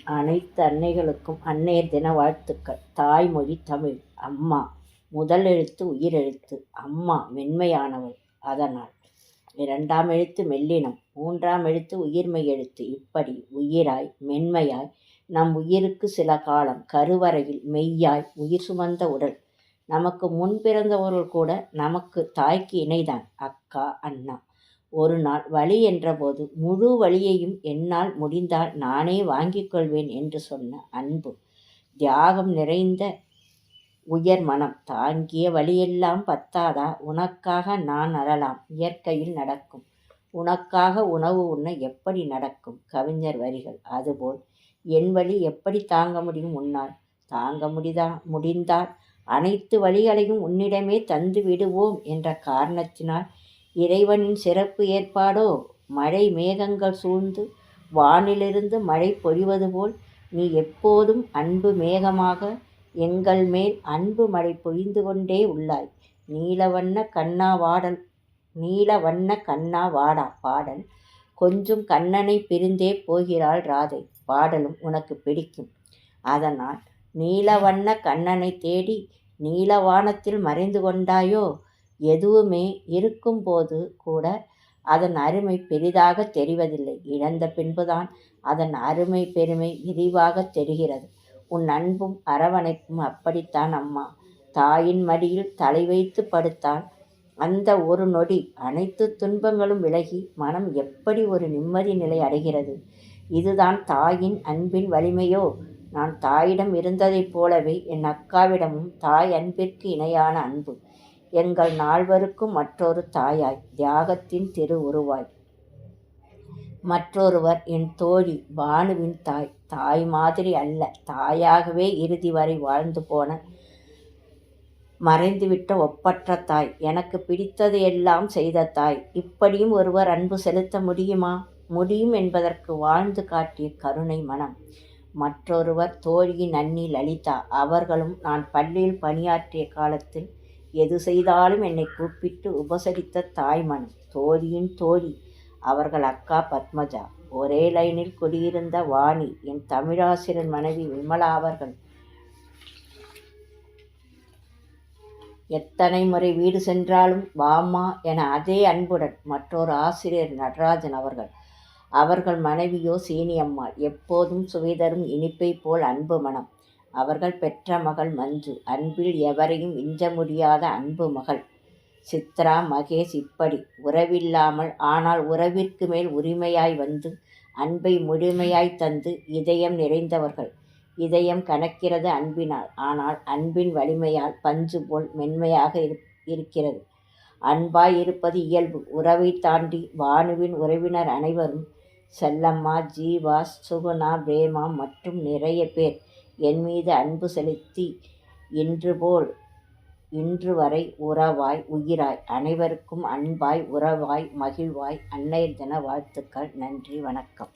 அனைத்து அன்னைகளுக்கும் அன்னையர் தின வாழ்த்துக்கள். தாய்மொழி தமிழ். அம்மா முதல் எழுத்து உயிரெழுத்து. அம்மா மென்மையானவள், அதனால். இரண்டாம் எழுத்து மெல்லினம். மூன்றாம் எழுத்து உயிர்மெய் எழுத்து. இப்படி உயிராய் மென்மையாய் நம் உயிருக்கு சில காலம் கருவறையில் மெய்யாய் உயிர் சுமந்த உடல். நமக்கு முன் பிறந்தவர்கள் கூட நமக்கு தாய்க்கு இணைதான். அக்கா, அண்ணா. ஒரு நாள் வலி என்றபோது முழு வலியையும் என்னால் முடிந்தால் நானே வாங்கிக் கொள்வேன் என்று சொன்ன அன்பு. தியாகம் நிறைந்த உயர் மனம். தாங்கிய வலியெல்லாம் பத்தாதா, உனக்காக நான் அழலாம், இயற்கையில் நடக்கும். உனக்காக உணவு உண்ண எப்படி நடக்கும்? கவிஞர் வரிகள். அதுபோல் என் வலி எப்படி தாங்க முடியும் உன்னால்? தாங்க முடிந்தால் அனைத்து வழிகளையும் உன்னிடமே தந்து விடுவோம் என்ற காரணத்தினால் இறைவனின் சிறப்பு ஏற்பாடோ. மழை மேகங்கள் சூழ்ந்து வானிலிருந்து மழை பொழிவது போல் நீ எப்போதும் அன்பு மேகமாக எங்கள் மேல் அன்பு மழை பொழிந்து கொண்டே உள்ளாய். நீலவண்ண கண்ணா வாடா பாடல். கொஞ்சம் கண்ணனை பிரிந்தே போகிறாள் ராதை. பாடலும் உனக்கு பிடிக்கும். அதனால் நீலவண்ண கண்ணனை தேடி நீலவானத்தில் மறைந்து கொண்டாயோ. எதுவுமே இருக்கும்போது கூட அதன் அருமை பெரிதாக தெரிவதில்லை. இழந்த பின்புதான் அதன் அருமை பெருமை விரிவாக தெரிகிறது. உன் அன்பும் அரவணைப்பும் அப்படித்தான் அம்மா. தாயின் மடியில் தலை வைத்து படுத்தால் அந்த ஒரு நொடி அனைத்து துன்பங்களும் விலகி மனம் எப்படி ஒரு நிம்மதி நிலை அடைகிறது. இதுதான் தாயின் அன்பின் வலிமையோ. நான் தாயிடம் இருந்ததைப் போலவே என் அக்காவிடமும் தாய் அன்பிற்கு இணையான அன்பு. எங்கள் நால்வருக்கும் மற்றொரு தாயாய், தியாகத்தின் திரு உருவாய். மற்றொருவர் என் தோழி பானுவின் தாய். தாய் மாதிரி அல்ல, தாயாகவே இறுதி வரை வாழ்ந்து போன மறைந்துவிட்ட ஒப்பற்ற தாய். எனக்கு பிடித்தது எல்லாம் செய்த தாய். இப்படியும் ஒருவர் அன்பு செலுத்த முடியுமா? முடியும் என்பதற்கு வாழ்ந்து காட்டிய கருணை மனம். மற்றொருவர் தோழியின் அண்ணி லலிதா. அவர்களும் நான் பள்ளியில் பணியாற்றிய காலத்தில் எது செய்தாலும் என்னை கூப்பிட்டு உபசரித்த தாய்மனம். தோழியின் தோழி அவர்கள் அக்கா பத்மஜா. ஒரே லைனில் குடியிருந்த வாணி என் தமிழாசிரியர் மனைவி விமலா அவர்கள். எத்தனை முறை வீடு சென்றாலும் வாமா என அதே அன்புடன் மற்றொரு ஆசிரியர் நடராஜன் அவர்கள். அவர்கள் மனைவியோ சீனியம்மாள். எப்போதும் சுவைதரும் இனிப்பை போல் அன்பு மனம். அவர்கள் பெற்ற மகள் மஞ்சு. அன்பில் எவரையும் விஞ்ச முடியாத அன்பு மகள். சித்ரா, மகேஷ். இப்படி உறவில்லாமல் ஆனால் உறவிற்கு மேல் உரிமையாய் வந்து அன்பை முழுமையாய் தந்து இதயம் நிறைந்தவர்கள். இதயம் கனக்கிறது அன்பினால். ஆனால் அன்பின் வலிமையால் பஞ்சு போல் மென்மையாக இருக்கிறது. அன்பாய் இருப்பது இயல்பு. உறவை தாண்டி பானுவின் உறவினர் அனைவரும், செல்லம்மா, ஜீவா, சுகுணா, பிரேமா மற்றும் நிறைய பேர் என் மீது அன்பு செலுத்தி இன்று வரை உறவாய் உயிராய் அனைவருக்கும் அன்பாய் உறவாய் மகிழ்வாய் அன்னையர் தின வாழ்த்துக்கள். நன்றி, வணக்கம்.